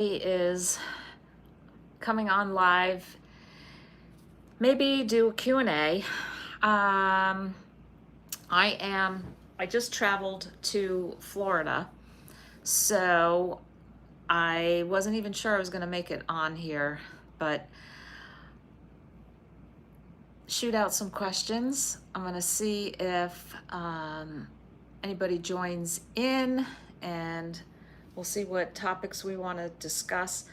Is coming on live, maybe do a Q&A. I just traveled to Florida, so I wasn't even sure I was going to make it on here, but shoot out some questions. I'm going to see if anybody joins in, and we'll see what topics we want to discuss.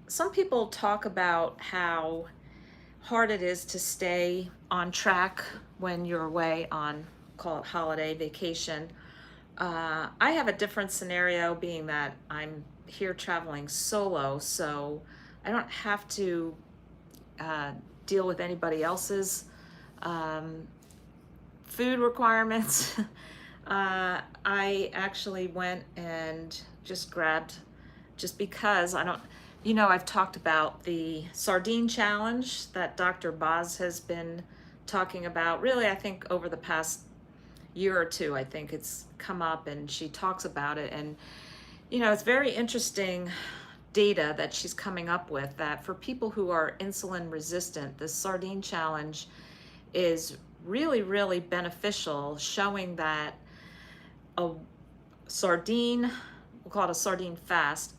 Some people talk about how hard it is to stay on track when you're away on, call it holiday vacation. I have a different scenario, being that I'm here traveling solo, so I don't have to deal with anybody else's food requirements. I actually went and just grabbed, just because I don't, I've talked about the sardine challenge that Dr. Boz has been talking about. Really, I think over the past year or two, I think it's come up and she talks about it. And, it's very interesting data that she's coming up with, that for people who are insulin resistant, the sardine challenge is really, really beneficial, showing that a sardine, we'll call it a sardine fast,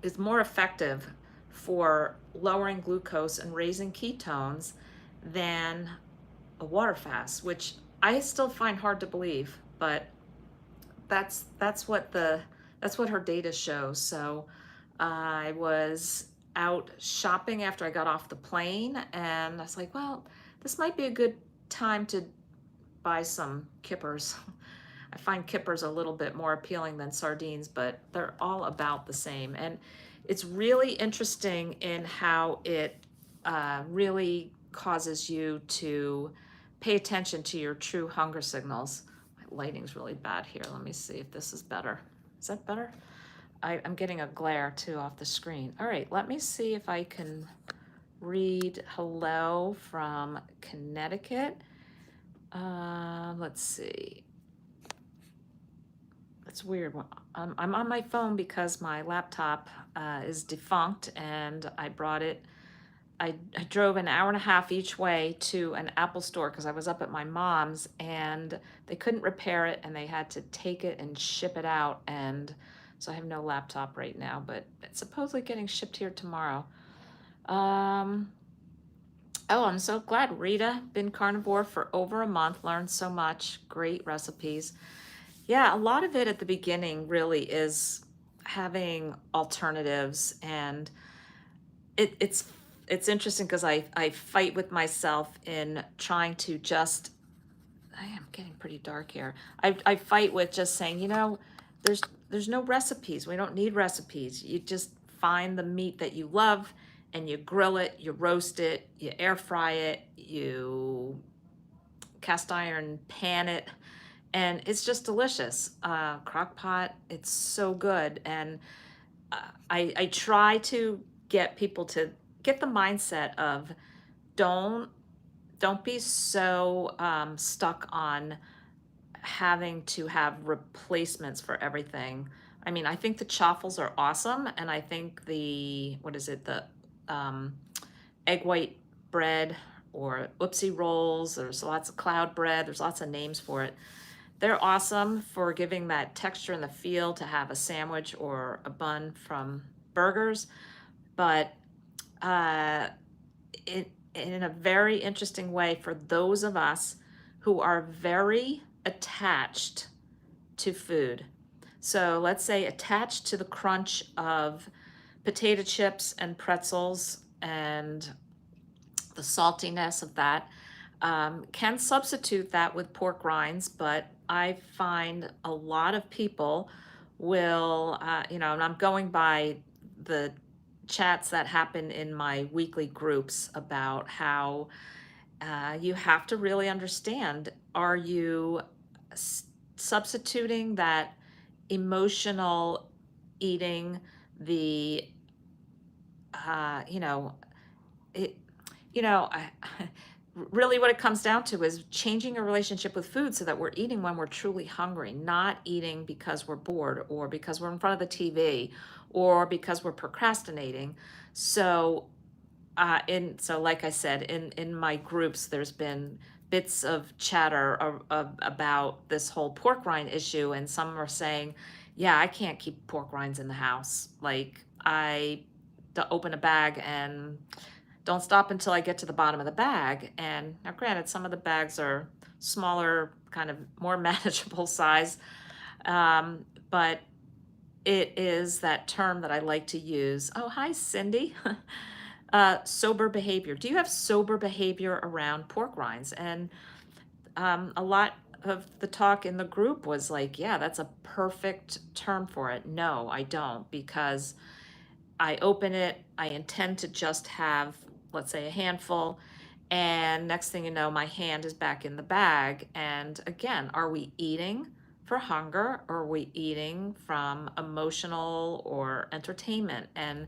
is more effective for lowering glucose and raising ketones than a water fast, which I still find hard to believe, but that's what her data shows. So I was out shopping after I got off the plane, and I was like, well, this might be a good time to buy some kippers. I find kippers a little bit more appealing than sardines, but they're all about the same. And it's really interesting in how it really causes you to pay attention to your true hunger signals. My lighting's really bad here. Let me see if this is better. Is that better? I'm getting a glare too off the screen. All right, let me see if I can read hello from Connecticut. Let's see. It's weird. I'm on my phone because my laptop is defunct, and I brought it. I drove an hour and a half each way to an Apple store because I was up at my mom's, and they couldn't repair it, and they had to take it and ship it out. And so I have no laptop right now, but it's supposedly getting shipped here tomorrow. Oh, I'm so glad. Rita, been carnivore for over a month, learned so much, great recipes. Yeah, a lot of it at the beginning really is having alternatives, and it's interesting because I fight with myself in trying to just, I am getting pretty dark here. I fight with just saying, there's no recipes. We don't need recipes. You just find the meat that you love, and you grill it, you roast it, you air fry it, you cast iron pan it, and it's just delicious. Crock pot, it's so good. And I try to get people to get the mindset of don't be so stuck on having to have replacements for everything. I mean, I think the chaffles are awesome, and I think the, the egg white bread, or oopsie rolls, there's lots of cloud bread, there's lots of names for it. They're awesome for giving that texture and the feel to have a sandwich or a bun from burgers, but in a very interesting way, for those of us who are very attached to food. So let's say attached to the crunch of potato chips and pretzels and the saltiness of that, can substitute that with pork rinds, but I find a lot of people will, and I'm going by the chats that happen in my weekly groups about how you have to really understand, are you substituting that emotional eating, the, really what it comes down to is changing a relationship with food so that we're eating when we're truly hungry, not eating because we're bored or because we're in front of the TV or because we're procrastinating. So so like I said, in my groups, there's been bits of chatter about this whole pork rind issue, and some are saying, yeah, I can't keep pork rinds in the house. Like, I open a bag and don't stop until I get to the bottom of the bag. And now granted, some of the bags are smaller, kind of more manageable size, but it is that term that I like to use. Oh, hi, Cindy. Sober behavior. Do you have sober behavior around pork rinds? And a lot of the talk in the group was like, yeah, that's a perfect term for it. No, I don't, because I open it, I intend to just have, let's say, a handful, and next thing you know, my hand is back in the bag. And again, are we eating for hunger, or are we eating from emotional or entertainment? And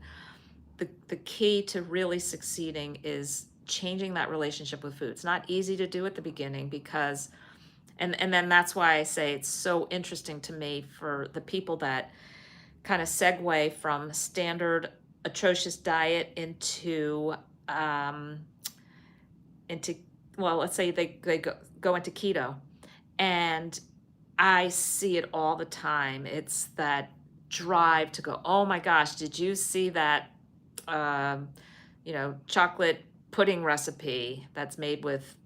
the key to really succeeding is changing that relationship with food. It's not easy to do at the beginning, because and then that's why I say it's so interesting to me for the people that kind of segue from standard atrocious diet into well, let's say they go into keto. And I see it all the time. It's that drive to go, oh my gosh, did you see that chocolate pudding recipe that's made with,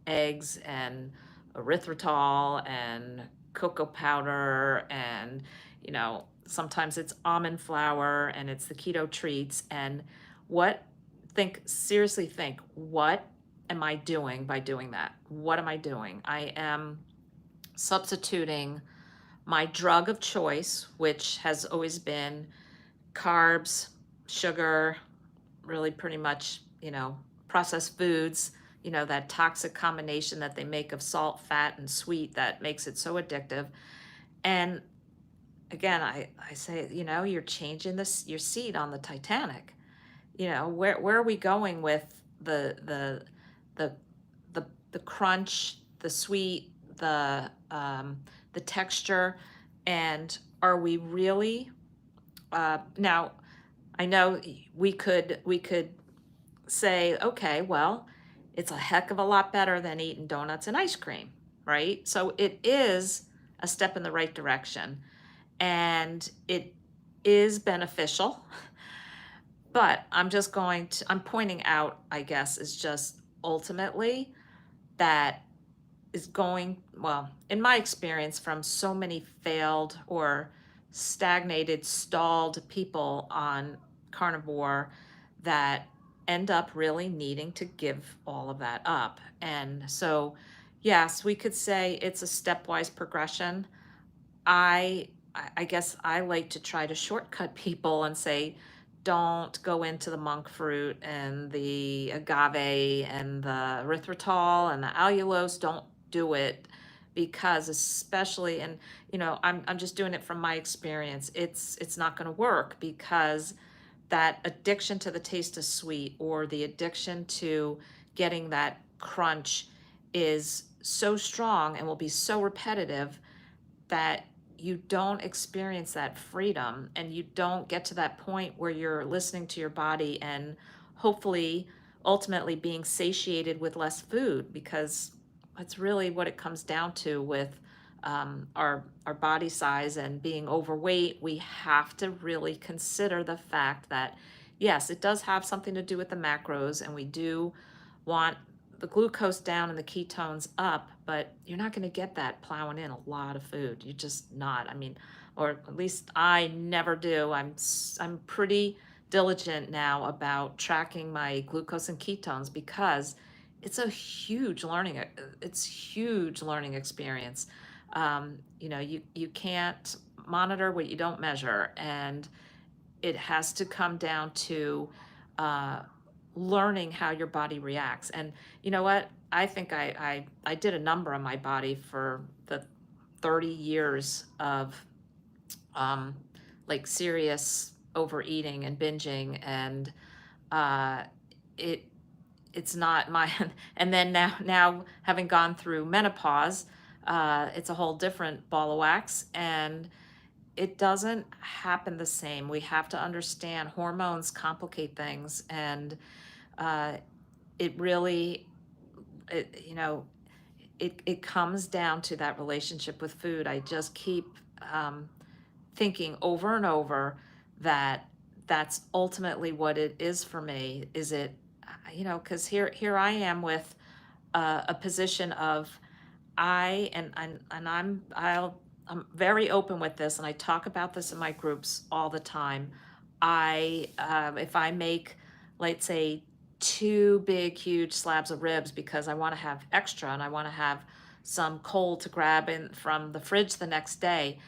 eggs and erythritol and cocoa powder, and, sometimes it's almond flour, and it's the keto treats. And seriously think, what am I doing by doing that? What am I doing? I am substituting my drug of choice, which has always been carbs, sugar, really pretty much, processed foods, that toxic combination that they make of salt, fat, and sweet that makes it so addictive. And again, I say, you're changing your seat on the Titanic. Where are we going with the crunch, the sweet, the texture, and are we really now? I know we could say, okay, well, it's a heck of a lot better than eating donuts and ice cream, right? So it is a step in the right direction, and it is beneficial. But I'm pointing out, I guess, is just ultimately that is going, well, in my experience, from so many failed or stagnated, stalled people on carnivore, that end up really needing to give all of that up. And so, yes, we could say it's a stepwise progression. I guess I like to try to shortcut people and say, don't go into the monk fruit and the agave and the erythritol and the allulose. Don't do it, because especially, and I'm just doing it from my experience, it's not going to work, because that addiction to the taste of sweet, or the addiction to getting that crunch, is so strong and will be so repetitive that you don't experience that freedom, and you don't get to that point where you're listening to your body and hopefully ultimately being satiated with less food, because that's really what it comes down to with our body size and being overweight. We have to really consider the fact that, yes, it does have something to do with the macros, and we do want the glucose down and the ketones up, but you're not going to get that plowing in a lot of food. You're just not. I mean, or at least I never do. I'm pretty diligent now about tracking my glucose and ketones, because it's a huge learning experience. You can't monitor what you don't measure, and it has to come down to learning how your body reacts. And you know what? I think I did a number on my body for the 30 years of like serious overeating and binging, and it's not my and then now having gone through menopause, it's a whole different ball of wax. And it doesn't happen the same. We have to understand hormones complicate things, and uh, it really, you know, it comes down to that relationship with food. I just keep um, thinking over and over that that's ultimately what it is for me. Is it, because here I am with a position of I'm very open with this, and I talk about this in my groups all the time. If I make, let's say, two big, huge slabs of ribs because I want to have extra and I want to have some cold to grab in from the fridge the next day,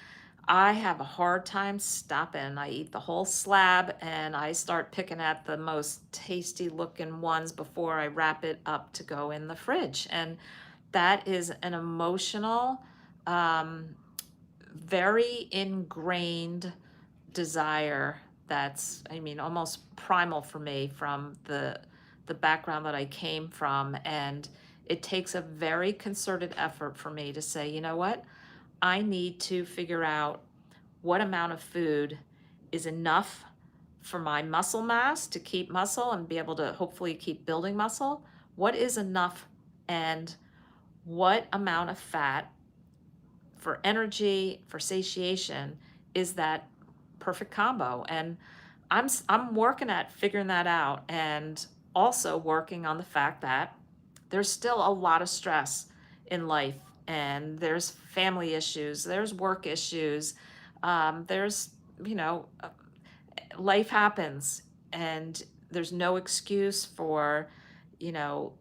I have a hard time stopping. I eat the whole slab and I start picking at the most tasty looking ones before I wrap it up to go in the fridge. And that is an emotional, um, very ingrained desire that's, I mean, almost primal for me from the background that I came from. And it takes a very concerted effort for me to say, you know what? I need to figure out what amount of food is enough for my muscle mass to keep muscle and be able to hopefully keep building muscle. What is enough, and what amount of fat for energy, for satiation, is that perfect combo? And I'm working at figuring that out, and also working on the fact that there's still a lot of stress in life, and there's family issues, there's work issues, there's, you know, life happens, and there's no excuse for, you know,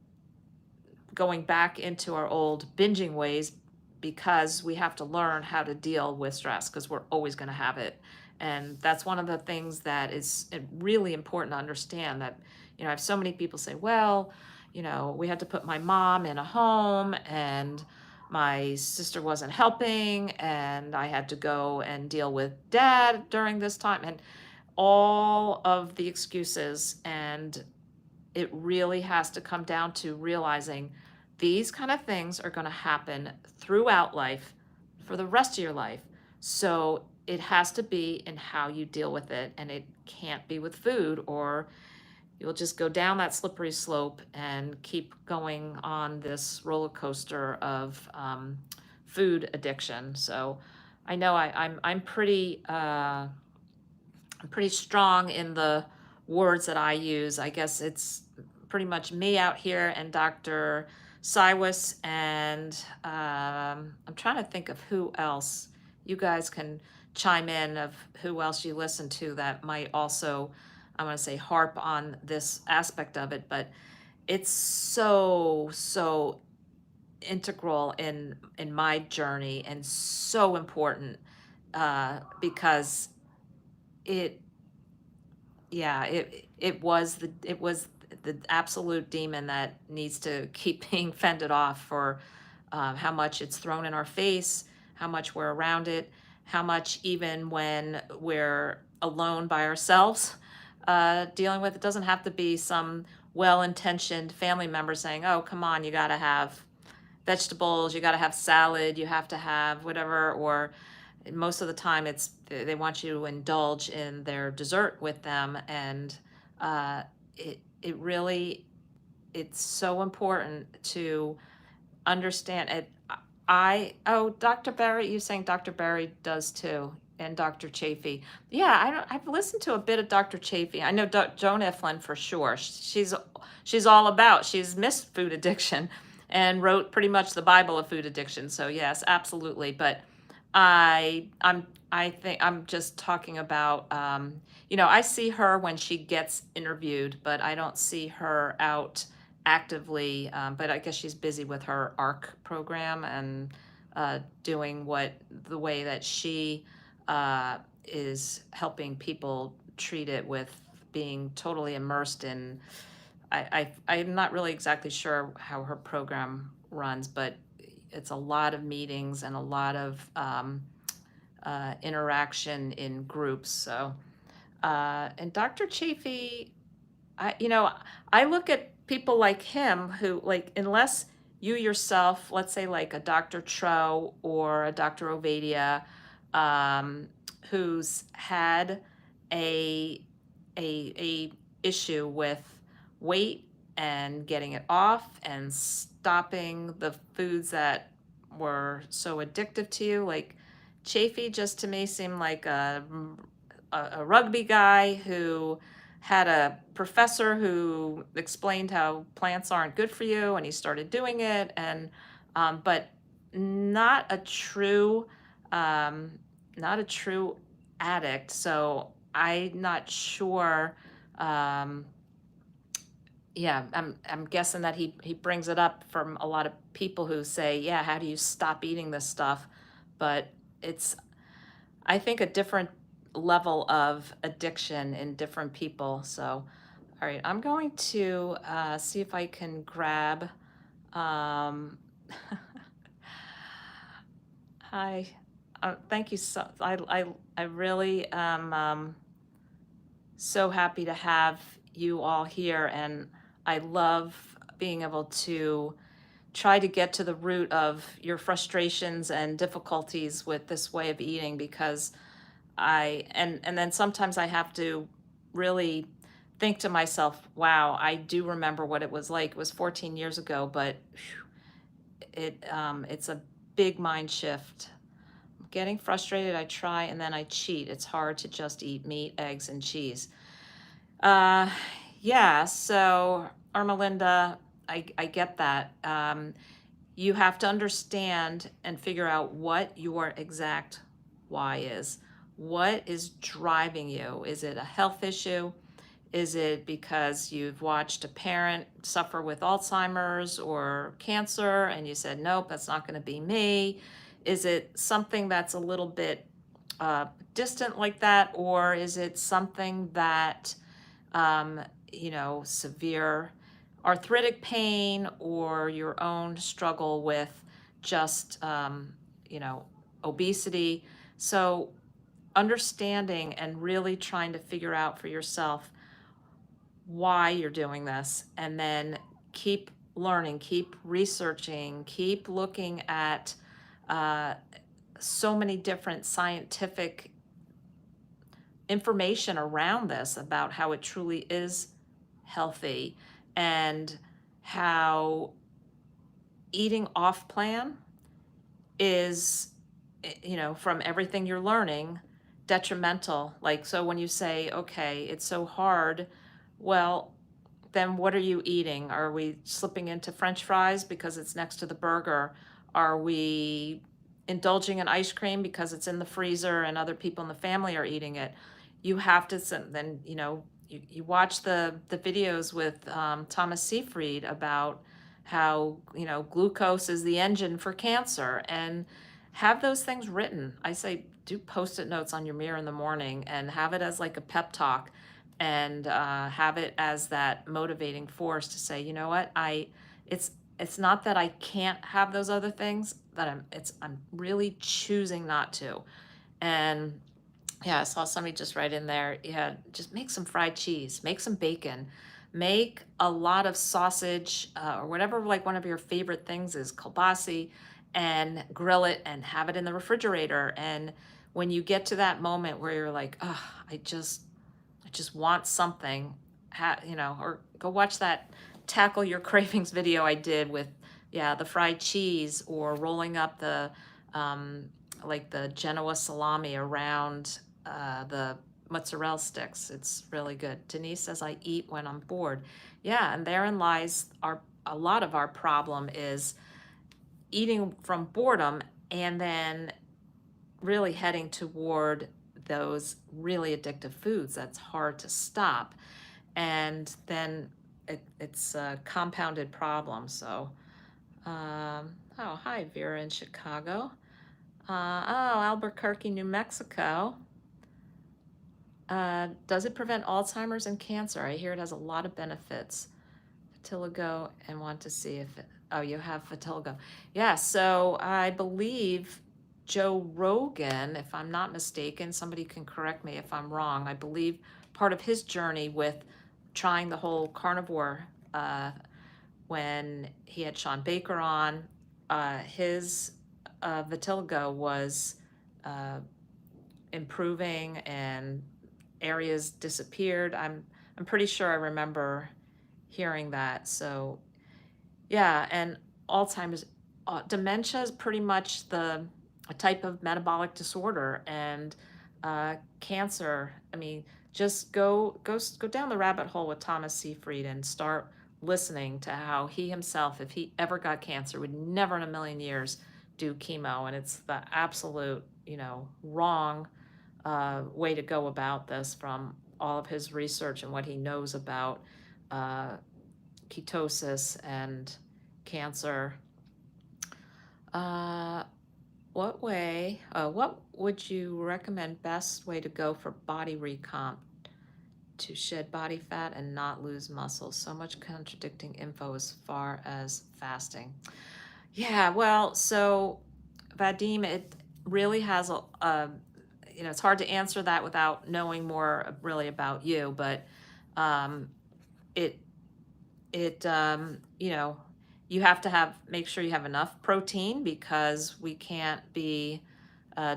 going back into our old binging ways, because we have to learn how to deal with stress, because we're always going to have it. And that's one of the things that is really important to understand, that, I have so many people say, well, we had to put my mom in a home, and my sister wasn't helping, and I had to go and deal with dad during this time, and all of the excuses. And it really has to come down to realizing these kind of things are going to happen throughout life for the rest of your life. So it has to be in how you deal with it, and it can't be with food, or you'll just go down that slippery slope and keep going on this roller coaster of food addiction. So I know I'm pretty strong in the words that I use. I guess it's pretty much me out here and Dr. Cywis, and I'm trying to think of who else. You guys can chime in of who else you listen to that might also, I want to say, harp on this aspect of it. But it's so integral in my journey, and so important, because it yeah, it was the absolute demon that needs to keep being fended off for how much it's thrown in our face, how much we're around it, how much even when we're alone by ourselves, dealing with it. Doesn't have to be some well-intentioned family member saying, oh, come on, you got to have vegetables, you got to have salad, you have to have whatever. Or most of the time it's they want you to indulge in their dessert with them. And it really, it's so important to understand it. Dr. Barry, you saying Dr. Barry does too, and Dr. Chafee. Yeah, I've listened to a bit of Dr. Chafee. I know Joan Iflin for sure. She's all about, she's missed food addiction and wrote pretty much the Bible of food addiction. So yes, absolutely. But I think I'm just talking about, I see her when she gets interviewed, but I don't see her out actively. But I guess she's busy with her ARC program, and doing the way that she is helping people treat it, with being totally immersed in. I'm not really exactly sure how her program runs, but it's a lot of meetings and a lot of interaction in groups. So, and Dr. Chafee, I look at people like him who, like, unless you yourself, let's say like a Dr. Tro or a Dr. Ovadia, who's had a, a issue with weight and getting it off and stopping the foods that were so addictive to you. Like Chafee just to me seemed like a rugby guy who had a professor who explained how plants aren't good for you, and he started doing it, and but not a true um, not a true addict. So I'm not sure. Um, yeah, I'm guessing that he brings it up from a lot of people who say, yeah, how do you stop eating this stuff? But it's, I think, a different level of addiction in different people. So, all right, I'm going to see if I can grab. Um, Hi, thank you so. I really am so happy to have you all here, and I love being able to try to get to the root of your frustrations and difficulties with this way of eating, because and then sometimes I have to really think to myself, wow, I do remember what it was like. It was 14 years ago, but it's a big mind shift. I'm getting frustrated, I try, and then I cheat. It's hard to just eat meat, eggs, and cheese. Uh, yeah, so Armelinda, I get that. You have to understand and figure out what your exact why is. What is driving you? Is it a health issue? Is it because you've watched a parent suffer with Alzheimer's or cancer and you said, nope, that's not going to be me? Is it something that's a little bit distant like that? Or is it something that, severe arthritic pain, or your own struggle with just, obesity? So understanding and really trying to figure out for yourself why you're doing this, and then keep learning, keep researching, keep looking at so many different scientific information around this about how it truly is healthy, and how eating off plan is, from everything you're learning, detrimental. Like, so when you say, okay, it's so hard, well, then what are you eating? Are we slipping into French fries because it's next to the burger? Are we indulging in ice cream because it's in the freezer and other people in the family are eating it? You have to then, you watch the videos with Thomas Seyfried about how, glucose is the engine for cancer, and have those things written. I say do Post-it notes on your mirror in the morning and have it as like a pep talk, and have it as that motivating force to say, you know what, it's not that I can't have those other things, that I'm really choosing not to. And yeah, I saw somebody just write in there, yeah, just make some fried cheese, make some bacon, make a lot of sausage, or whatever, like one of your favorite things is, kielbasa, and grill it and have it in the refrigerator. And when you get to that moment where you're like, oh, I just want something, or go watch that Tackle Your Cravings video I did with, yeah, the fried cheese, or rolling up the, like the Genoa salami around the mozzarella sticks. It's really good. Denise says, I eat when I'm bored. Yeah, and therein lies a lot of our problem, is eating from boredom and then really heading toward those really addictive foods that's hard to stop. And then it's a compounded problem. So, oh, hi, Vera in Chicago. Oh, Albuquerque, New Mexico. Does it prevent Alzheimer's and cancer? I hear it has a lot of benefits. Vitiligo, and want to see if it, oh, you have vitiligo. Yeah, so I believe Joe Rogan, if I'm not mistaken, somebody can correct me if I'm wrong, I believe part of his journey with trying the whole carnivore, when he had Sean Baker on, his vitiligo was improving and areas disappeared. I'm pretty sure I remember hearing that. So yeah, and Alzheimer's, dementia is pretty much a type of metabolic disorder, and cancer. I mean, just go down the rabbit hole with Thomas Seyfried and start listening to how he himself, if he ever got cancer, would never in a million years do chemo, and it's the absolute, wrong way to go about this from all of his research and what he knows about uh, ketosis and cancer. Uh, what would you recommend best way to go for body recomp to shed body fat and not lose muscle? So much contradicting info as far as fasting. Yeah, well, so Vadim, it really has it's hard to answer that without knowing more really about you, but it you have to make sure you have enough protein, because we can't be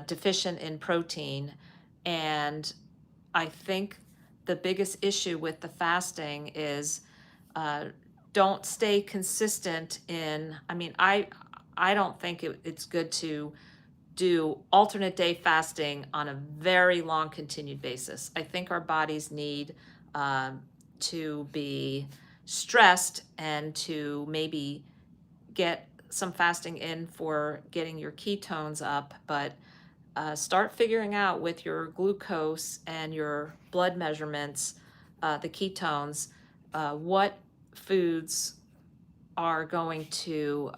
deficient in protein. And I think the biggest issue with the fasting is don't stay consistent in, I don't think it's good to do alternate day fasting on a very long continued basis. I think our bodies need to be stressed and to maybe get some fasting in for getting your ketones up, but start figuring out with your glucose and your blood measurements, the ketones, what foods are going to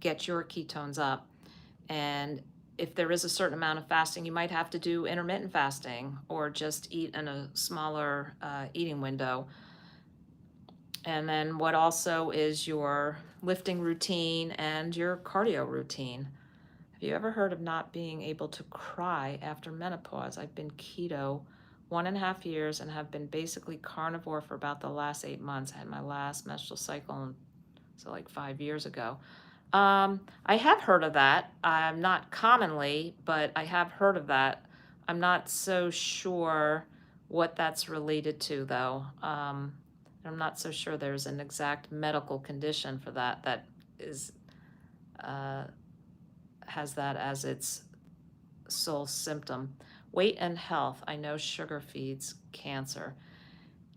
get your ketones up. And if there is a certain amount of fasting, you might have to do intermittent fasting or just eat in a smaller eating window. And then what also is your lifting routine and your cardio routine. Have you ever heard of not being able to cry after menopause? I've been keto 1.5 years and have been basically carnivore for about the last 8 months. I had my last menstrual cycle, so like 5 years ago. I have heard of that. Not commonly, but I have heard of that. I'm not so sure what that's related to, though. I'm not so sure there's an exact medical condition for that is has that as its sole symptom. Weight and health. I know sugar feeds cancer.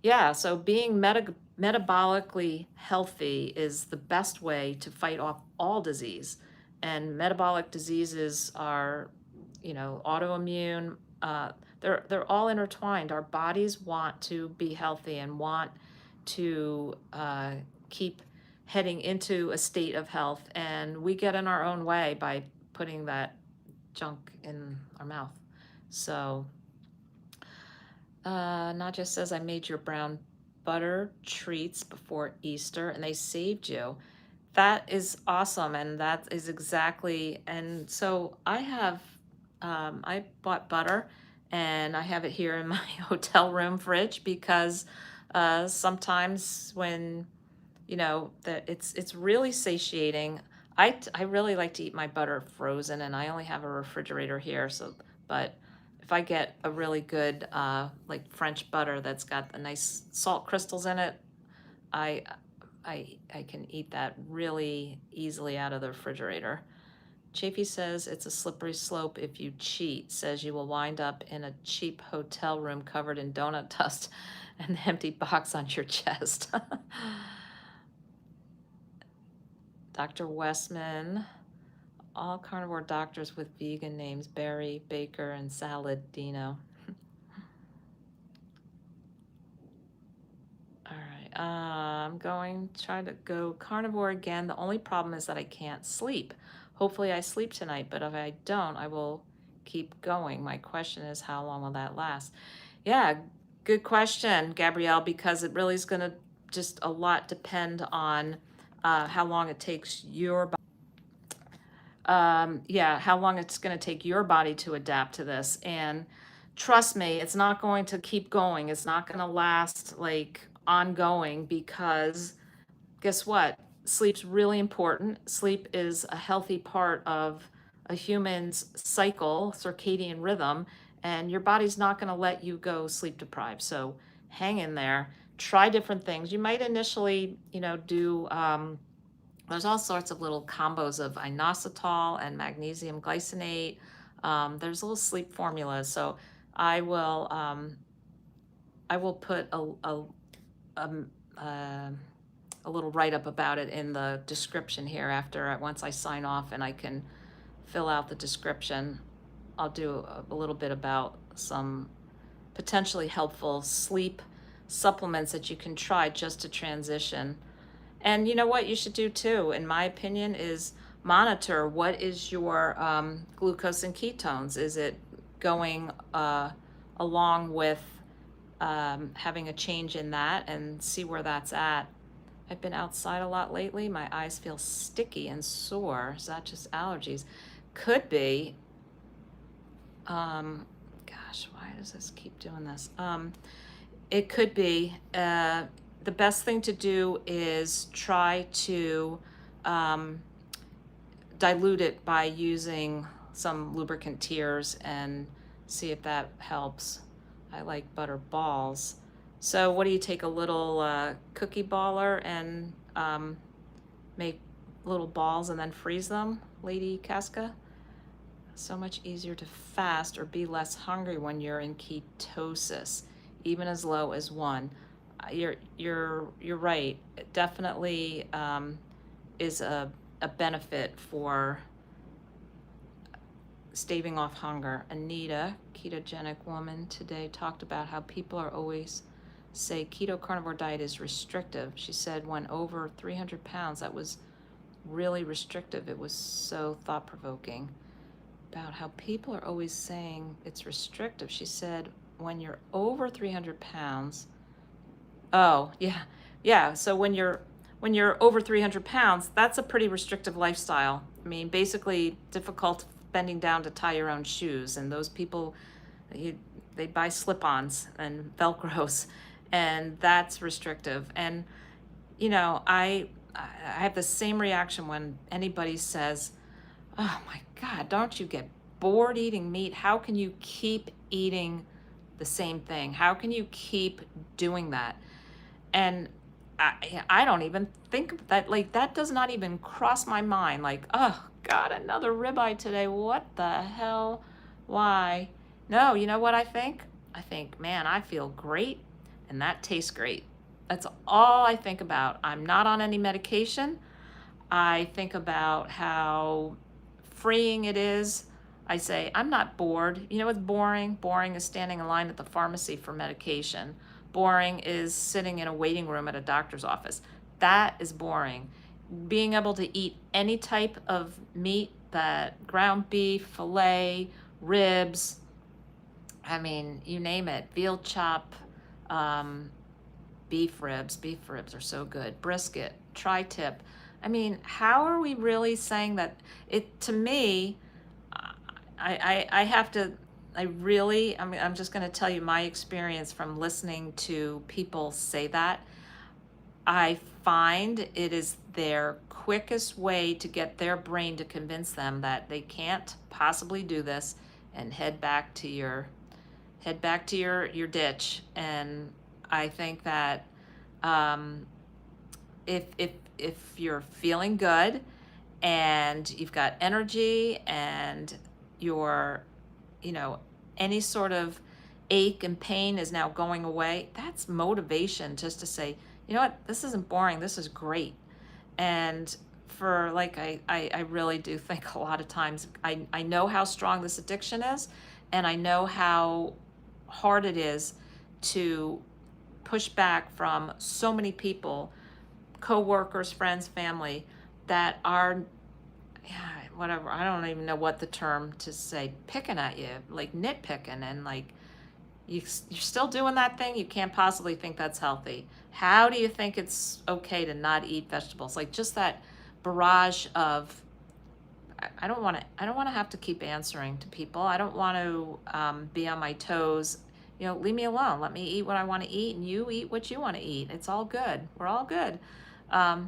Yeah, so being metabolically healthy is the best way to fight off all disease. And metabolic diseases are, autoimmune. They're all intertwined. Our bodies want to be healthy and want to keep heading into a state of health, and we get in our own way by putting that junk in our mouth. So Nadja says, I made your brown butter treats before Easter and they saved you. That is awesome, and that is exactly, and so I have, I bought butter and I have it here in my hotel room fridge because sometimes when, it's really satiating. I really like to eat my butter frozen, and I only have a refrigerator here, so, but if I get a really good like French butter that's got the nice salt crystals in it, I can eat that really easily out of the refrigerator. Chafee says it's a slippery slope if you cheat. Says you will wind up in a cheap hotel room covered in donut dust and an empty box on your chest. Dr. Westman, all carnivore doctors with vegan names, Barry, Baker, and Saladino. All right, I'm going to try to go carnivore again. The only problem is that I can't sleep. Hopefully I sleep tonight, but if I don't, I will keep going. My question is, how long will that last? Yeah, good question, Gabrielle, because it really is going to just a lot depend on how long it takes your body. How long it's going to take your body to adapt to this. And trust me, it's not going to keep going. It's not going to last like ongoing, because guess what? Sleep's really important. Sleep is a healthy part of a human's cycle, circadian rhythm, and your body's not going to let you go sleep deprived. So hang in there, try different things. You might initially, do, there's all sorts of little combos of inositol and magnesium glycinate. There's little sleep formulas. So I will, put um, uh, a little write-up about it in the description here once I sign off and I can fill out the description. I'll do a little bit about some potentially helpful sleep supplements that you can try just to transition. And you know what you should do too, in my opinion, is monitor what is your glucose and ketones. Is it going along with having a change in that, and see where that's at. I've been outside a lot lately. My eyes feel sticky and sore. Is that just allergies? Could be. Gosh, why does this keep doing this? It could be. The best thing to do is try to dilute it by using some lubricant tears and see if that helps. I like butter balls. So what do you take, a little cookie baller and make little balls and then freeze them, Lady Casca? So much easier to fast or be less hungry when you're in ketosis, even as low as 1. You're right. It definitely is a benefit for staving off hunger. Anita, ketogenic woman, today talked about how people are always say keto carnivore diet is restrictive. She said when over 300 pounds, that was really restrictive. It was so thought-provoking about how people are always saying it's restrictive. She said when you're over 300 pounds, oh, yeah. So when you're over 300 pounds, that's a pretty restrictive lifestyle. I mean, basically difficult bending down to tie your own shoes, and those people, they buy slip-ons and Velcros, and that's restrictive. And I have the same reaction when anybody says, "Oh my God, don't you get bored eating meat? How can you keep eating the same thing? How can you keep doing that?" And I don't even think of that. Like, that does not even cross my mind. Like, oh God, another ribeye today. What the hell? Why? No, you know what I think? I think, man, I feel great and that tastes great. That's all I think about. I'm not on any medication. I think about how freeing it is. I say, I'm not bored. You know what's boring? Boring is standing in line at the pharmacy for medication. Boring is sitting in a waiting room at a doctor's office. That is boring. Being able to eat any type of meat, that ground beef, filet, ribs, I mean, you name it, veal chop, beef ribs are so good, brisket, tri-tip. I mean, how are we really saying that? To me, I'm just going to tell you my experience from listening to people say that. I find it is their quickest way to get their brain to convince them that they can't possibly do this, and head back to your ditch. And I think that if you're feeling good and you've got energy and you're, any sort of ache and pain is now going away, that's motivation just to say, you know what, this isn't boring, this is great. And for I really do think a lot of times, I know how strong this addiction is, and I know how hard it is to push back from so many people, co-workers, friends, family, that are, whatever, I don't even know what the term to say, picking at you, like nitpicking, and like, you're still doing that thing, you can't possibly think that's healthy. How do you think it's okay to not eat vegetables? Like, just that barrage of, I don't want to have to keep answering to people. I don't want to be on my toes. Leave me alone. Let me eat what I want to eat, and you eat what you want to eat. It's all good. We're all good. I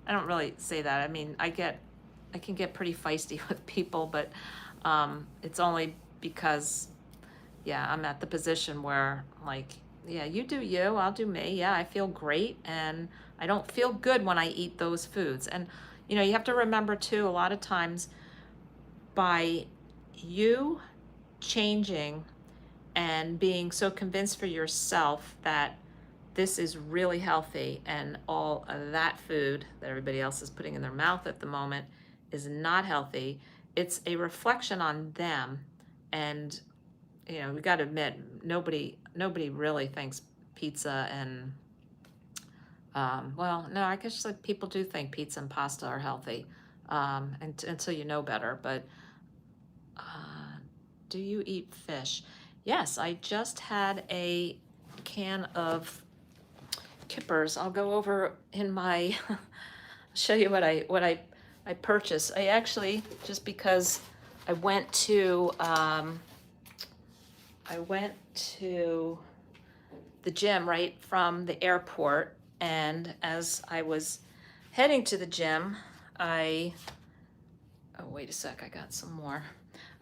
don't really say that. I mean, I can get pretty feisty with people, but it's only because yeah, I'm at the position where, like, yeah, you do you, I'll do me. Yeah, I feel great, and I don't feel good when I eat those foods. And, you have to remember too, a lot of times by you changing and being so convinced for yourself that this is really healthy and all of that food that everybody else is putting in their mouth at the moment is not healthy, it's a reflection on them. And we got to admit, nobody really thinks pizza and well, no, I guess like people do think pizza and pasta are healthy, until you know better. But do you eat fish? Yes, I just had a can of kippers. I'll go over in my show you what I purchased. I actually, just because I went to the gym right from the airport, and as I was heading to the gym, oh, wait a sec, I got some more.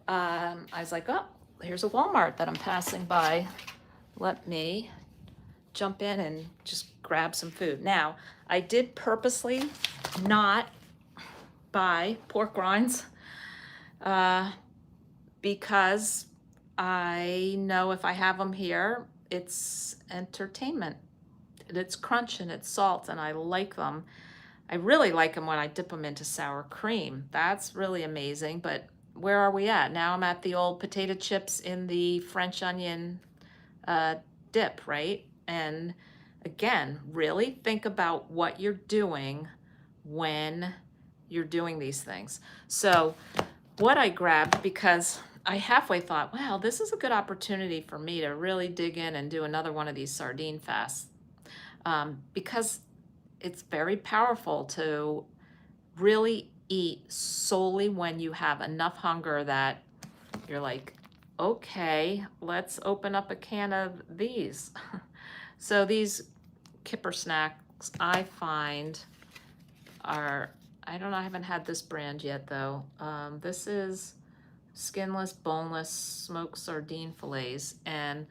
I was like, oh, here's a Walmart that I'm passing by. Let me jump in and just grab some food. Now, I did purposely not buy pork rinds because I know if I have them here, it's entertainment. It's crunch and it's salt, and I like them. I really like them when I dip them into sour cream. That's really amazing. But where are we at? Now I'm at the old potato chips in the French onion dip, right? And again, really think about what you're doing when you're doing these things. So what I grabbed, because I halfway thought, wow, this is a good opportunity for me to really dig in and do another one of these sardine fasts, because it's very powerful to really eat solely when you have enough hunger that you're like, okay, let's open up a can of these. So these kipper snacks I find are, I don't know, I haven't had this brand yet though. This is skinless, boneless smoked sardine fillets, and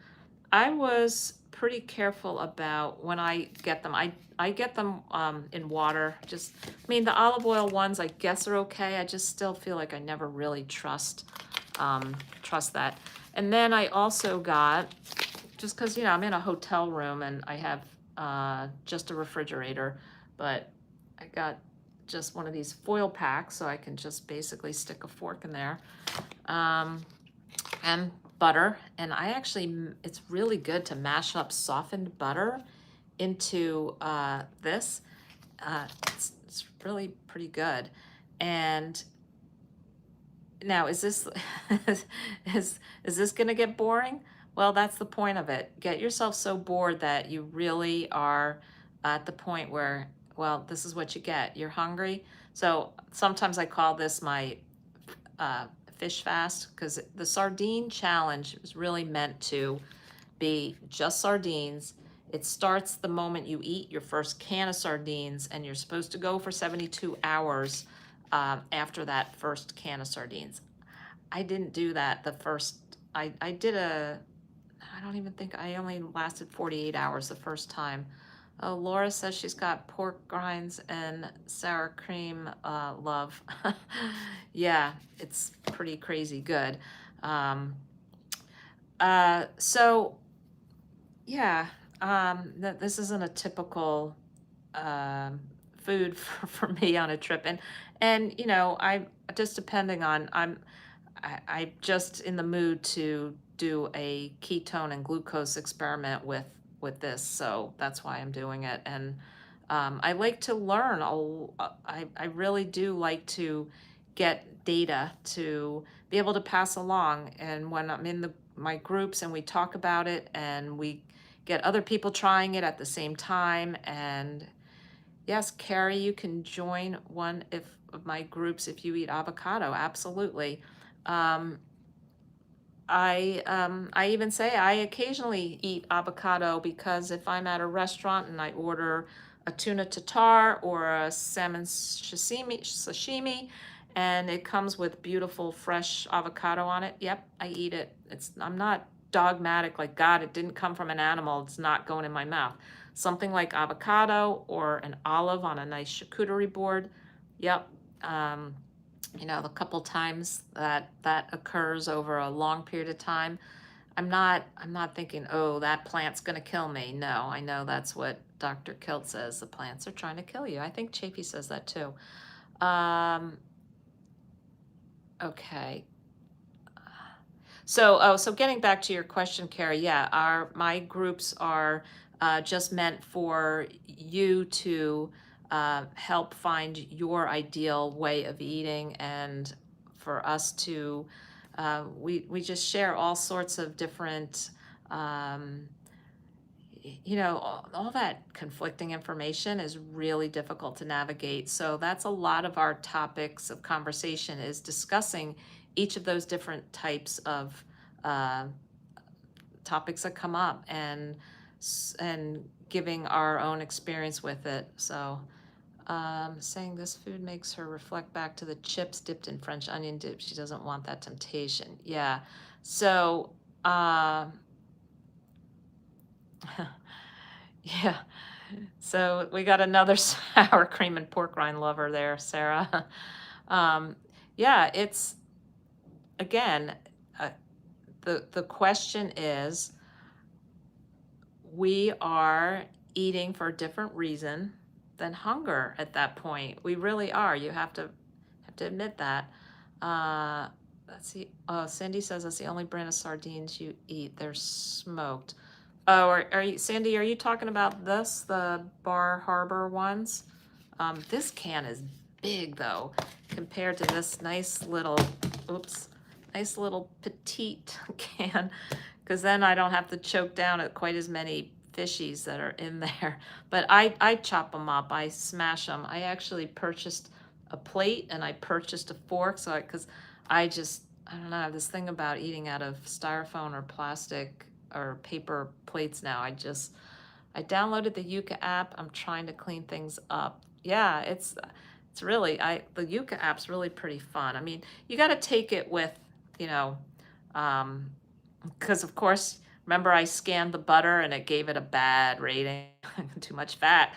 I was pretty careful about when I get them. I get them in water. Just, I mean, the olive oil ones I guess are okay. I just still feel like I never really trust that. And then I also got, just because I'm in a hotel room and I have just a refrigerator, but I got just one of these foil packs so I can just basically stick a fork in there, and butter. And I actually, it's really good to mash up softened butter into this. It's really pretty good. And now, is this is this gonna get boring? Well, that's the point of it. Get yourself so bored that you really are at the point where, well, this is what you get. You're hungry. So sometimes I call this my fish fast, because the sardine challenge is really meant to be just sardines. It starts the moment you eat your first can of sardines, and you're supposed to go for 72 hours after that first can of sardines. I didn't do that the first, I did I don't even think, I only lasted 48 hours the first time. Oh, Laura says she's got pork rinds and sour cream love. Yeah, it's pretty crazy good. So yeah, this isn't a typical food for me on a trip. And I just, depending on, I just in the mood to do a ketone and glucose experiment with this, so that's why I'm doing it. And I like to learn. I really do like to get data to be able to pass along. And when I'm in my groups and we talk about it and we get other people trying it at the same time. And yes, Carrie, you can join one of my groups if you eat avocado. Absolutely. I even say I occasionally eat avocado, because if I'm at a restaurant and I order a tuna tartare or a salmon sashimi, and it comes with beautiful fresh avocado on it, yep, I eat it. I'm not dogmatic, like, God, it didn't come from an animal, it's not going in my mouth. Something like avocado or an olive on a nice charcuterie board. Yep. You know, the couple times that occurs over a long period of time, I'm not thinking, oh, that plant's going to kill me. No, I know that's what Dr. Kilt says. The plants are trying to kill you. I think Chafee says that too. Okay. So getting back to your question, Carrie, yeah, my groups are just meant for you to help find your ideal way of eating, and for us to, we just share all sorts of different, you know, all that conflicting information is really difficult to navigate. So that's a lot of our topics of conversation, is discussing each of those different types of topics that come up, and giving our own experience with it. So saying this food makes her reflect back to the chips dipped in French onion dip. She doesn't want that temptation. Yeah. So yeah. So we got another sour cream and pork rind lover there, Sarah. Yeah, it's, again, the question is, we are eating for a different reason than hunger at that point. We really are. You have to admit that. Let's see. Oh, Cindy says that's the only brand of sardines you eat. They're smoked. Oh, are you, Sandy, are you talking about this, the Bar Harbor ones? This can is big though, compared to this nice little, nice little petite can, because then I don't have to choke down at quite as many fishies that are in there. But I chop them up, I smash them. I actually purchased a plate and I purchased a fork, so because I don't know, I have this thing about eating out of styrofoam or plastic or paper plates now. I downloaded the Yuka app. I'm trying to clean things up. Yeah, it's really, the Yuka app's really pretty fun. I mean, you got to take it with, you know, because of course, remember I scanned the butter and it gave it a bad rating, too much fat.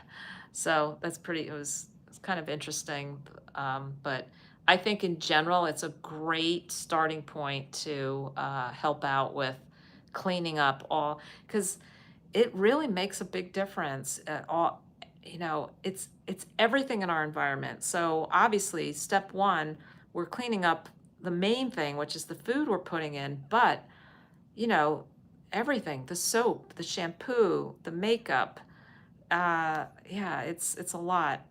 So that's it's kind of interesting. But I think in general, it's a great starting point to help out with cleaning up all, because it really makes a big difference. You know, it's everything in our environment. So obviously, step one, we're cleaning up the main thing, which is the food we're putting in, but you know, everything, the soap, the shampoo, the makeup, yeah, it's a lot.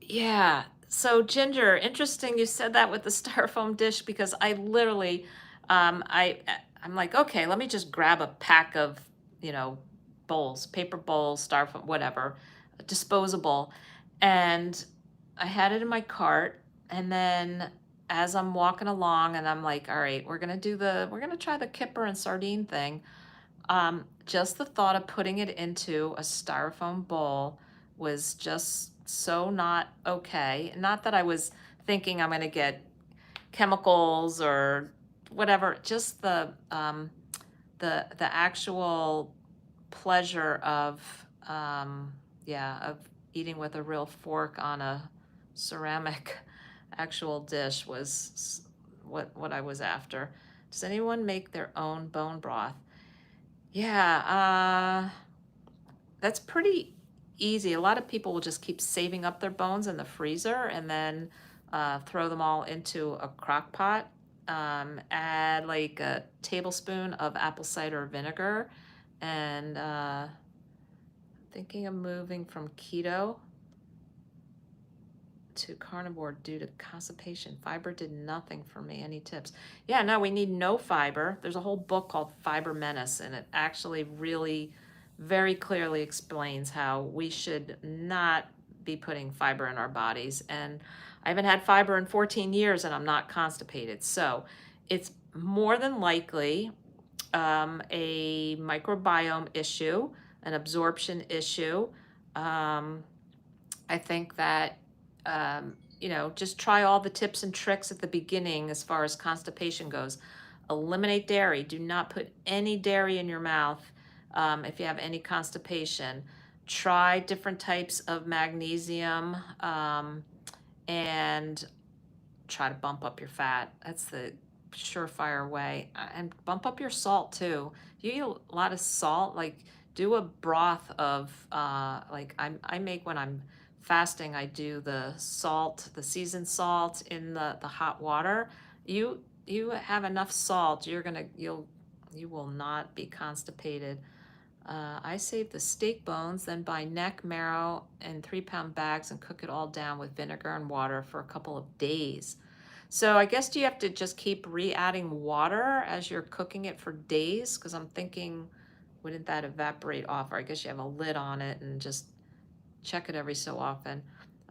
Yeah. So Ginger, interesting you said that with the styrofoam dish, because I literally, I'm like, okay, let me just grab a pack of, you know, bowls, paper bowls, styrofoam, whatever, disposable. And I had it in my cart. And then as I'm walking along and I'm like, all right, we're going to try the kipper and sardine thing. Just the thought of putting it into a styrofoam bowl was just so not okay. Not that I was thinking I'm going to get chemicals or whatever, just the actual pleasure of of eating with a real fork on a ceramic actual dish was what I was after. Does anyone make their own bone broth? Yeah, that's pretty easy. A lot of people will just keep saving up their bones in the freezer and then throw them all into a crock pot. Add like a tablespoon of apple cider vinegar, and thinking of moving from keto to carnivore due to constipation. Fiber did nothing for me. Any tips? Yeah, no, we need no fiber. There's a whole book called Fiber Menace, and it actually really very clearly explains how we should not be putting fiber in our bodies. And I haven't had fiber in 14 years and I'm not constipated. So it's more than likely a microbiome issue, an absorption issue. I think that you know, just try all the tips and tricks at the beginning as far as constipation goes. Eliminate dairy. Do not put any dairy in your mouth if you have any constipation. Try different types of magnesium and try to bump up your fat. That's the surefire way. And bump up your salt too. If you eat a lot of salt, like do a broth of, like I make when I'm fasting, I do the salt, the seasoned salt in the hot water. You have enough salt, you will not be constipated. I save the steak bones, then buy neck, marrow in 3-pound bags and cook it all down with vinegar and water for a couple of days. So I guess do you have to just keep re-adding water as you're cooking it for days? Because I'm thinking, wouldn't that evaporate off? Or I guess you have a lid on it and just check it every so often.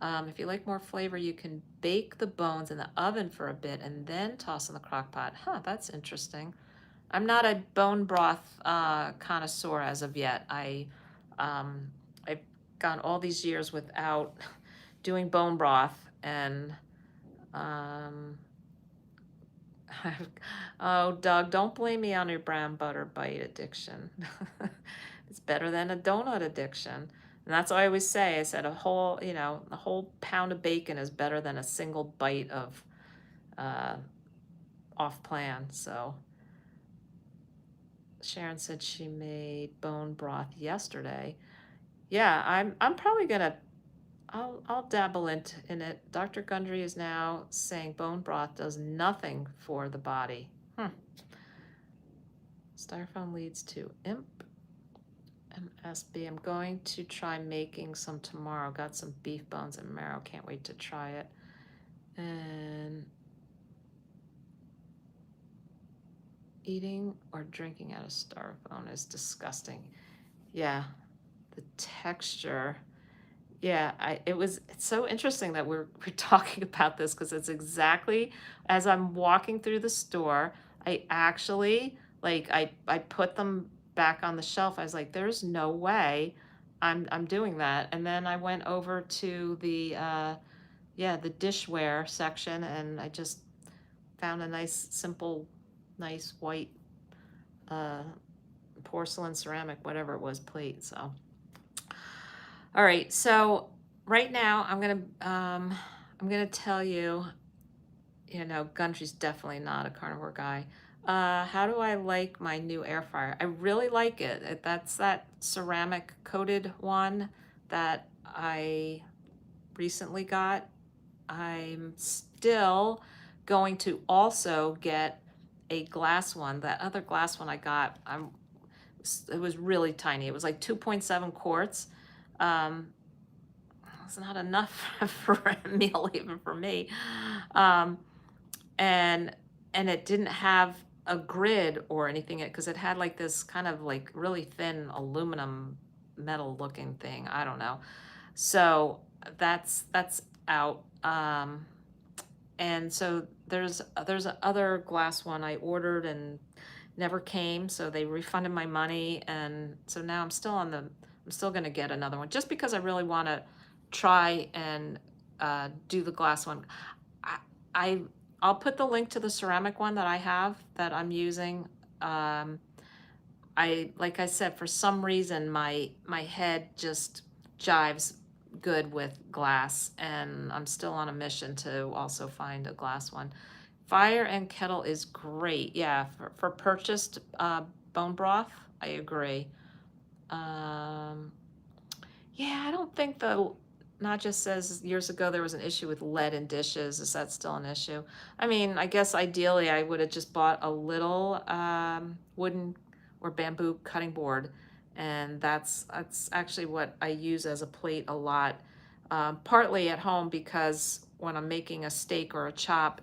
If you like more flavor, you can bake the bones in the oven for a bit and then toss in the crock pot. Huh, that's interesting. I'm not a bone broth connoisseur as of yet. I've gone all these years without doing bone broth, and oh, Doug, don't blame me on your brown butter bite addiction. It's better than a donut addiction. And that's what I always say. I said a whole pound of bacon is better than a single bite of off plan. So Sharon said she made bone broth yesterday. Yeah, I'm probably gonna I'll dabble in it. Dr. Gundry is now saying bone broth does nothing for the body. Styrofoam leads to MSB. I'm going to try making some tomorrow. Got some beef bones and marrow. Can't wait to try it. And eating or drinking out of styrofoam is disgusting. Yeah, the texture. Yeah, it's so interesting that we're talking about this, because it's exactly as I'm walking through the store, I actually I put them back on the shelf. I was like, there's no way I'm doing that. And then I went over to the the dishware section, and I just found a nice simple nice white porcelain, ceramic, whatever it was, plate. So all right, so right now I'm gonna tell you, Gundry's definitely not a carnivore guy. How do I like my new air fryer? I really like it. That's that ceramic coated one that I recently got. I'm still going to also get a glass one. That other glass one I got, it was really tiny. It was like 2.7 quarts. It's not enough for a meal, even for me. And it didn't have a grid or anything, because it had like this kind of like really thin aluminum metal looking thing. I don't know. So that's out. And so there's another glass one I ordered and never came, so they refunded my money, and so now I'm still going to get another one, just because I really want to try and do the glass one. I'll put the link to the ceramic one that I have that I'm using. Like I said, for some reason my head just jives good with glass, and I'm still on a mission to also find a glass one. Fire and kettle is great. Yeah, for purchased bone broth, I agree. Yeah, I don't think Nadja says years ago there was an issue with lead in dishes. Is that still an issue? I mean, I guess ideally I would have just bought a little wooden or bamboo cutting board, and that's actually what I use as a plate a lot. Partly at home, because when I'm making a steak or a chop,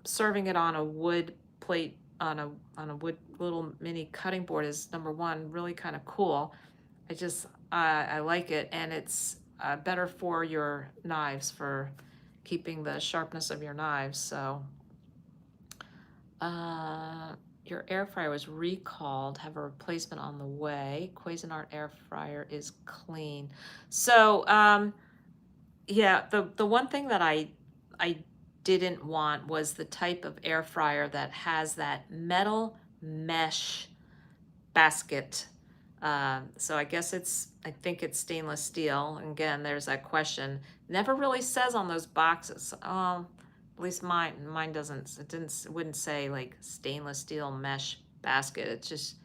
serving it on a wood plate, on a wood little mini cutting board is, number one, really kind of cool. I like it, and it's better for your knives, for keeping the sharpness of your knives. So your air fryer was recalled, have a replacement on the way. Cuisinart air fryer is clean. So yeah, the one thing that I didn't want was the type of air fryer that has that metal mesh basket. So I guess I think it's stainless steel. And again, there's that question. Never really says on those boxes. At least mine doesn't. It wouldn't say like stainless steel mesh basket. It's just,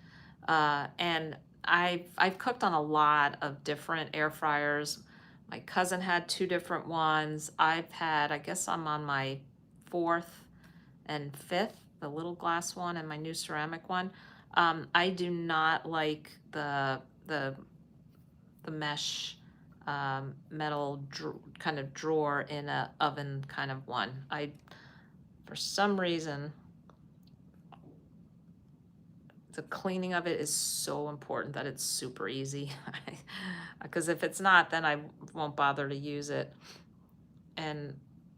and I've cooked on a lot of different air fryers. My cousin had 2 different ones. I guess I'm on my 4th and 5th, the little glass one and my new ceramic one. I do not like the mesh metal kind of drawer in a oven kind of one. For some reason, the cleaning of it is so important that it's super easy. Because if it's not, then I won't bother to use it. And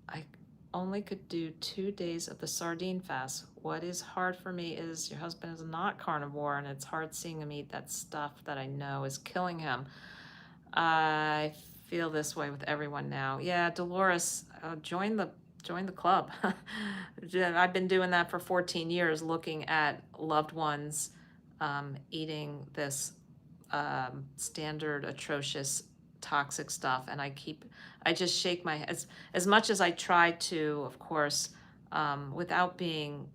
I only could do 2 days of the sardine fast. What is hard for me is your husband is not carnivore, and it's hard seeing him eat that stuff that I know is killing him. I feel this way with everyone now. Yeah, Dolores, join the club. I've been doing that for 14 years, looking at loved ones eating this standard, atrocious, toxic stuff, and I just shake my head. As much as I try to, of course, without being,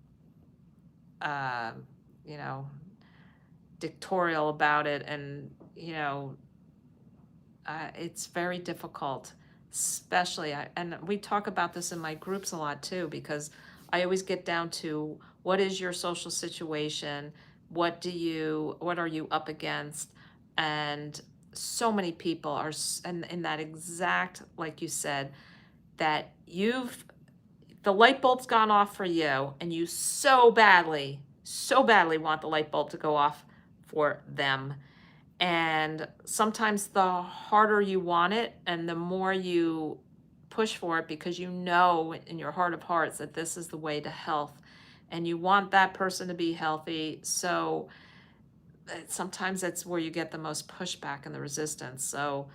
you know, dictatorial about it, and, you know, it's very difficult, especially, and we talk about this in my groups a lot too, because I always get down to what is your social situation, what are you up against, and so many people are in that exact, like you said, that the light bulb's gone off for you, and you so badly want the light bulb to go off for them. And sometimes the harder you want it and the more you push for it, because you know in your heart of hearts that this is the way to health and you want that person to be healthy. So sometimes that's where you get the most pushback and the resistance. So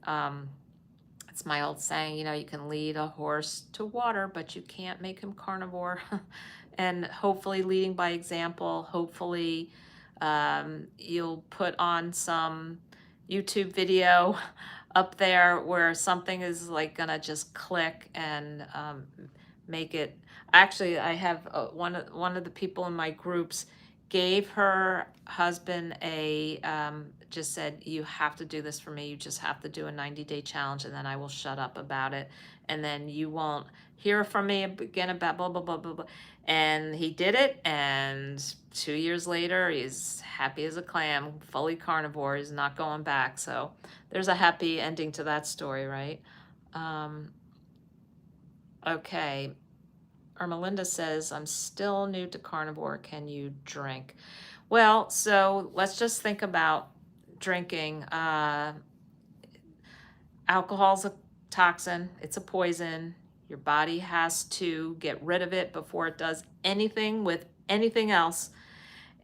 it's my old saying, you know, you can lead a horse to water, but you can't make him carnivore. And hopefully leading by example, hopefully you'll put on some YouTube video up there where something is like gonna just click and make it. Actually, I have one of the people in my groups gave her husband just said, you have to do this for me. You just have to do a 90-day challenge, and then I will shut up about it. And then you won't hear from me again about blah, blah, blah, blah, blah. And he did it, and 2 years later, he's happy as a clam, fully carnivore. He's not going back. So there's a happy ending to that story, right? Okay. Ermelinda says, I'm still new to carnivore. Can you drink? Well, so let's just think about drinking. Alcohol's a toxin. It's a poison. Your body has to get rid of it before it does anything with anything else.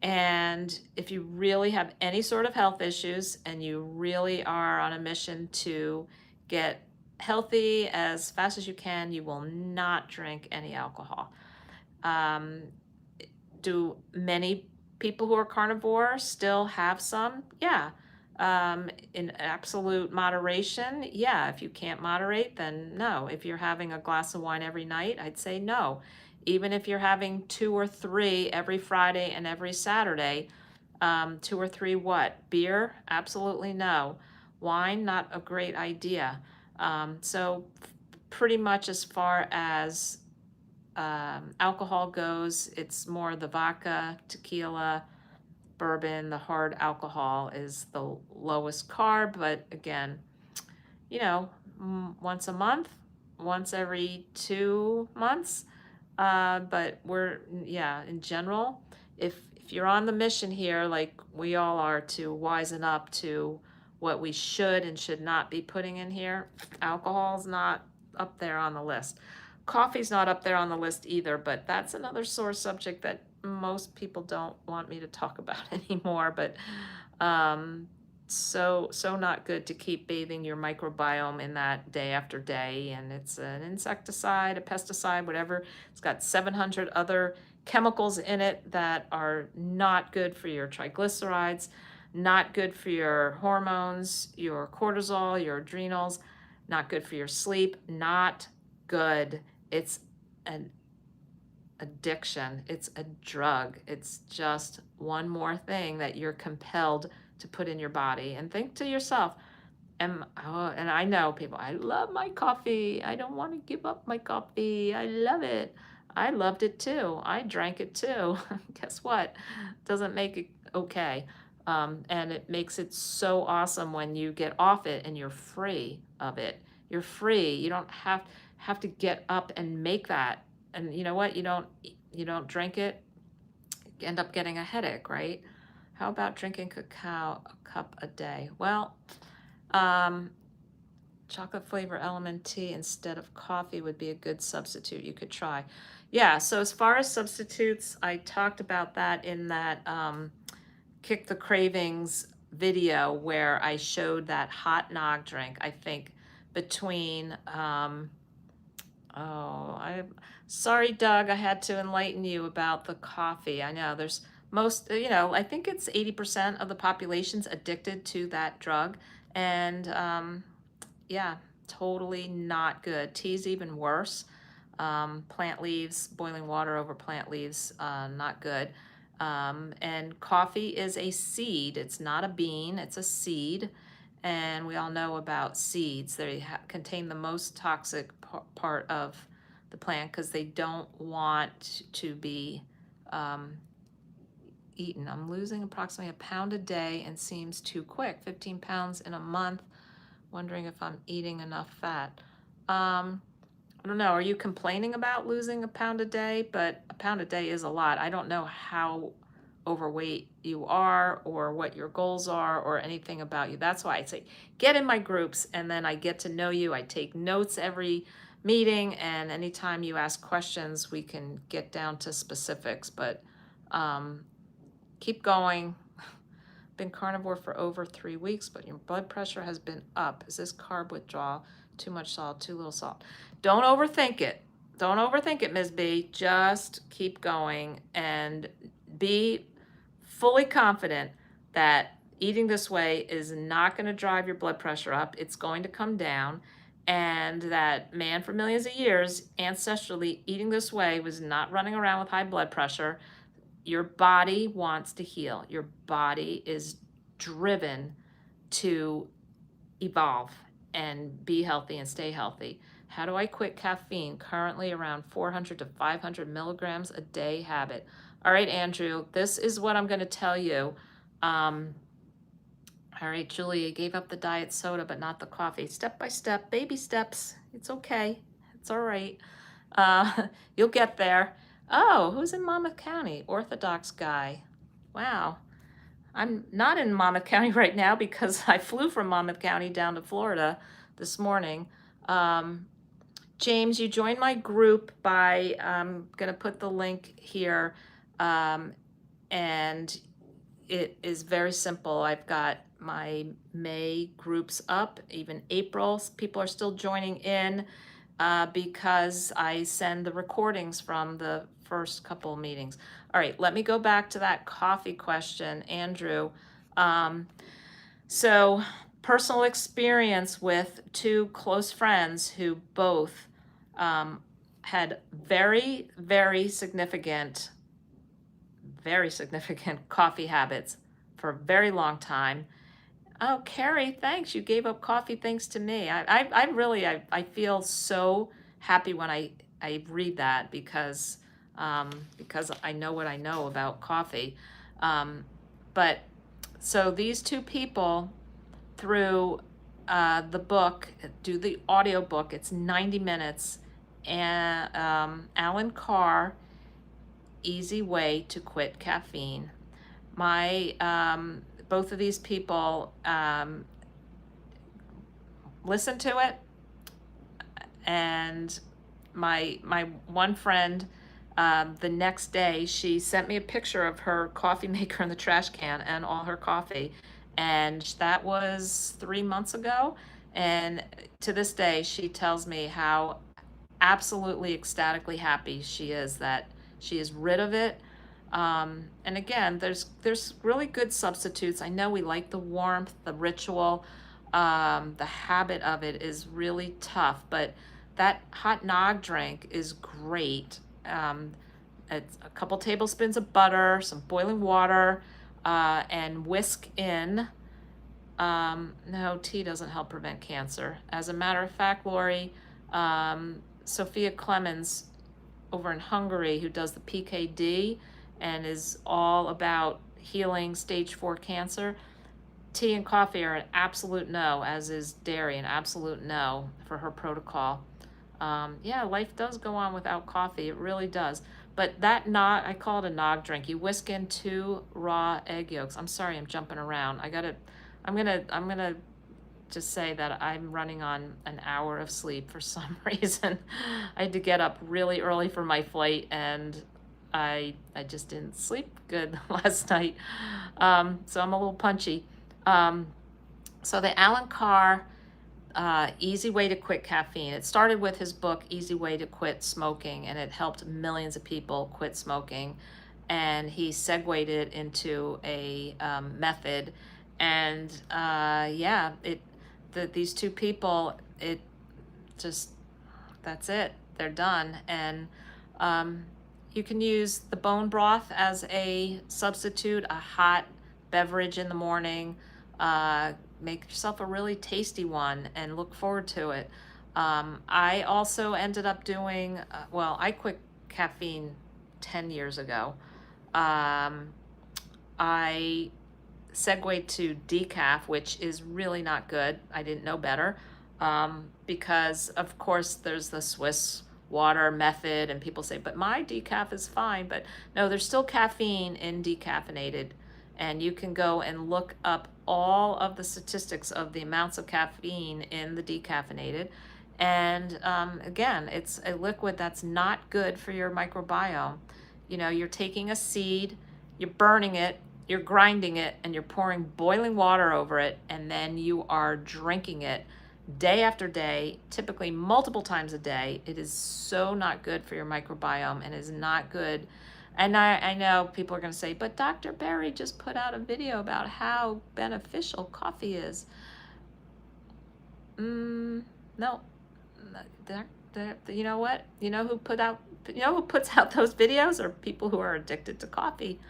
And if you really have any sort of health issues and you really are on a mission to get healthy as fast as you can, you will not drink any alcohol. Do many people who are carnivore still have some? Yeah. In absolute moderation, yeah. If you can't moderate, then no. If you're having a glass of wine every night, I'd say no. Even if you're having 2 or 3 every Friday and every Saturday, 2 or 3 what? Beer? Absolutely no. Wine? Not a great idea. So pretty much as far as alcohol goes, it's more the vodka, tequila, bourbon. The hard alcohol is the lowest carb, but again, you know, once a month, once every 2 months. But in general, if you're on the mission here, like we all are, to wisen up to what we should and should not be putting in here, alcohol's not up there on the list. Coffee's not up there on the list either, but that's another sore subject that most people don't want me to talk about anymore. But so not good to keep bathing your microbiome in that day after day. And it's an insecticide, a pesticide, whatever. It's got 700 other chemicals in it that are not good for your triglycerides, not good for your hormones, your cortisol, your adrenals, not good for your sleep, not good. It's an addiction. It's a drug. It's just one more thing that you're compelled to put in your body. And think to yourself, and I know people, I love my coffee. I don't want to give up my coffee. I love it. I loved it too. I drank it too. Guess what? Doesn't make it okay. And it makes it so awesome when you get off it and you're free of it. You're free. You don't have to get up and make that. And you know what? You don't drink it, you end up getting a headache, right? How about drinking cacao a cup a day? Well, chocolate flavor element tea instead of coffee would be a good substitute you could try. Yeah, so as far as substitutes, I talked about that in that Kick the Cravings video where I showed that hot nog drink. I think between, sorry, Doug, I had to enlighten you about the coffee. I know there's I think it's 80% of the population's addicted to that drug. And yeah, totally not good. Tea's even worse. Plant leaves, boiling water over plant leaves, not good. And coffee is a seed. It's not a bean, it's a seed. And we all know about seeds. They contain the most toxic part of the plant because they don't want to be eaten. I'm losing approximately a pound a day and seems too quick. 15 pounds in a month. Wondering if I'm eating enough fat. I don't know. Are you complaining about losing a pound a day? But a pound a day is a lot. I don't know how overweight you are or what your goals are or anything about you. That's why I say get in my groups and then I get to know you. I take notes every meeting, and anytime you ask questions, we can get down to specifics. But keep going. Been carnivore for over 3 weeks, but your blood pressure has been up. Is this carb withdrawal? Too much salt, too little salt? Don't overthink it. Don't overthink it, Ms. B. Just keep going and be fully confident that eating this way is not going to drive your blood pressure up. It's going to come down, and that man for millions of years, ancestrally eating this way, was not running around with high blood pressure. Your body wants to heal. Your body is driven to evolve and be healthy and stay healthy. How do I quit caffeine? Currently around 400 to 500 milligrams a day habit. All right, Andrew, this is what I'm going to tell you. All right, Julia gave up the diet soda, but not the coffee. Step by step, baby steps. It's okay. It's all right. You'll get there. Oh, who's in Monmouth County? Orthodox guy. Wow. I'm not in Monmouth County right now because I flew from Monmouth County down to Florida this morning. James, you joined my group by, I'm going to put the link here, and it is very simple. I've got my May groups up, even April. People are still joining in because I send the recordings from the first couple of meetings. All right, let me go back to that coffee question, Andrew. So personal experience with 2 close friends who both had very, very significant coffee habits for a very long time. Oh, Carrie, thanks. You gave up coffee thanks to me. I really feel so happy when I read that because I know what I know about coffee. But so these 2 people through the book, do the audio book, it's 90 minutes, and Alan Carr, Easy Way to Quit Caffeine. Both of these people listened to it, and my one friend, the next day, she sent me a picture of her coffee maker in the trash can and all her coffee, And that was 3 months ago. And to this day, she tells me how absolutely ecstatically happy she is that she is rid of it. And again, there's really good substitutes. I know we like the warmth, the ritual, the habit of it is really tough, but that hot nog drink is great. It's a couple tablespoons of butter, some boiling water, and whisk in. No, tea doesn't help prevent cancer. As a matter of fact, Lori, 𝗙𝗕𝗏𝗡𝗏 over in Hungary, who does the PKD and is all about healing stage 4 cancer, tea and coffee are an absolute no, as is dairy an absolute no for her protocol. Yeah, life does go on without coffee. It really does. But that nog, I call it a nog drink. You whisk in 2 raw egg yolks. I'm sorry, I'm jumping around. I'm gonna just say that I'm running on an hour of sleep for some reason. I had to get up really early for my flight, and I just didn't sleep good last night. So I'm a little punchy. So the Alan Carr Easy Way to Quit Caffeine. It started with his book, Easy Way to Quit Smoking, and it helped millions of people quit smoking. And he segued it into a method. And yeah, these 2 people, it just, that's it. They're done. And you can use the bone broth as a substitute, a hot beverage in the morning. Make yourself a really tasty one and look forward to it. I also ended up doing, well, I quit caffeine 10 years ago. I segued to decaf, which is really not good. I didn't know better, because of course there's the Swiss water method, and people say, but my decaf is fine. But no, there's still caffeine in decaffeinated, and you can go and look up all of the statistics of the amounts of caffeine in the decaffeinated. And again, it's a liquid that's not good for your microbiome. You know, you're taking a seed, you're burning it, you're grinding it, and you're pouring boiling water over it, and then you are drinking it day after day, typically multiple times a day. It is so not good for your microbiome, and is not good. And I know people are going to say, but Dr. Berry just put out a video about how beneficial coffee is. No. You know what? You know who puts out those videos are people who are addicted to coffee.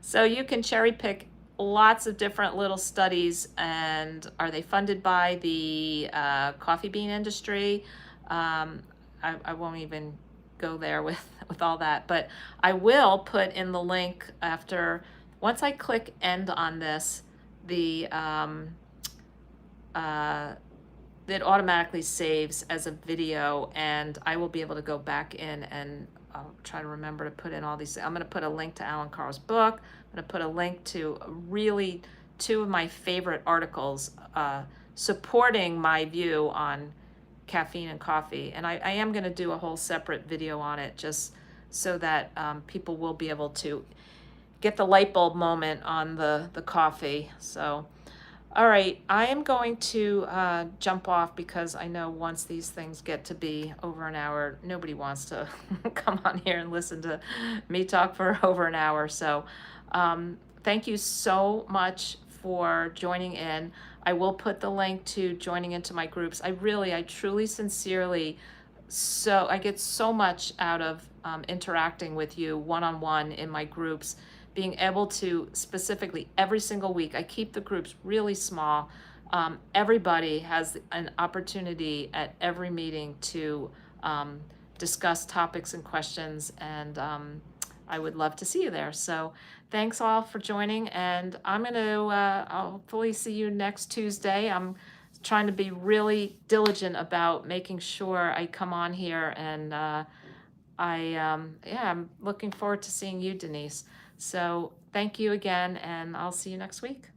So you can cherry pick lots of different little studies. And are they funded by the coffee bean industry? I won't even go there with all that, but I will put in the link after, once I click end on this, it automatically saves as a video, and I will be able to go back in, and I'll try to remember to put in all these. I'm going to put a link to Alan Carr's book. I'm going to put a link to really 2 of my favorite articles supporting my view on caffeine and coffee. And I am going to do a whole separate video on it, just so that people will be able to get the light bulb moment on the coffee. So, all right, I am going to jump off, because I know once these things get to be over an hour, nobody wants to come on here and listen to me talk for over an hour. So thank you so much for joining in. I will put the link to joining into my groups. I truly, sincerely, I get so much out of interacting with you one-on-one in my groups, being able to specifically every single week. I keep the groups really small. Everybody has an opportunity at every meeting to discuss topics and questions, and I would love to see you there. So thanks all for joining, and I'm going to hopefully see you next Tuesday. I'm trying to be really diligent about making sure I come on here, and I'm looking forward to seeing you, Denise. So thank you again, and I'll see you next week.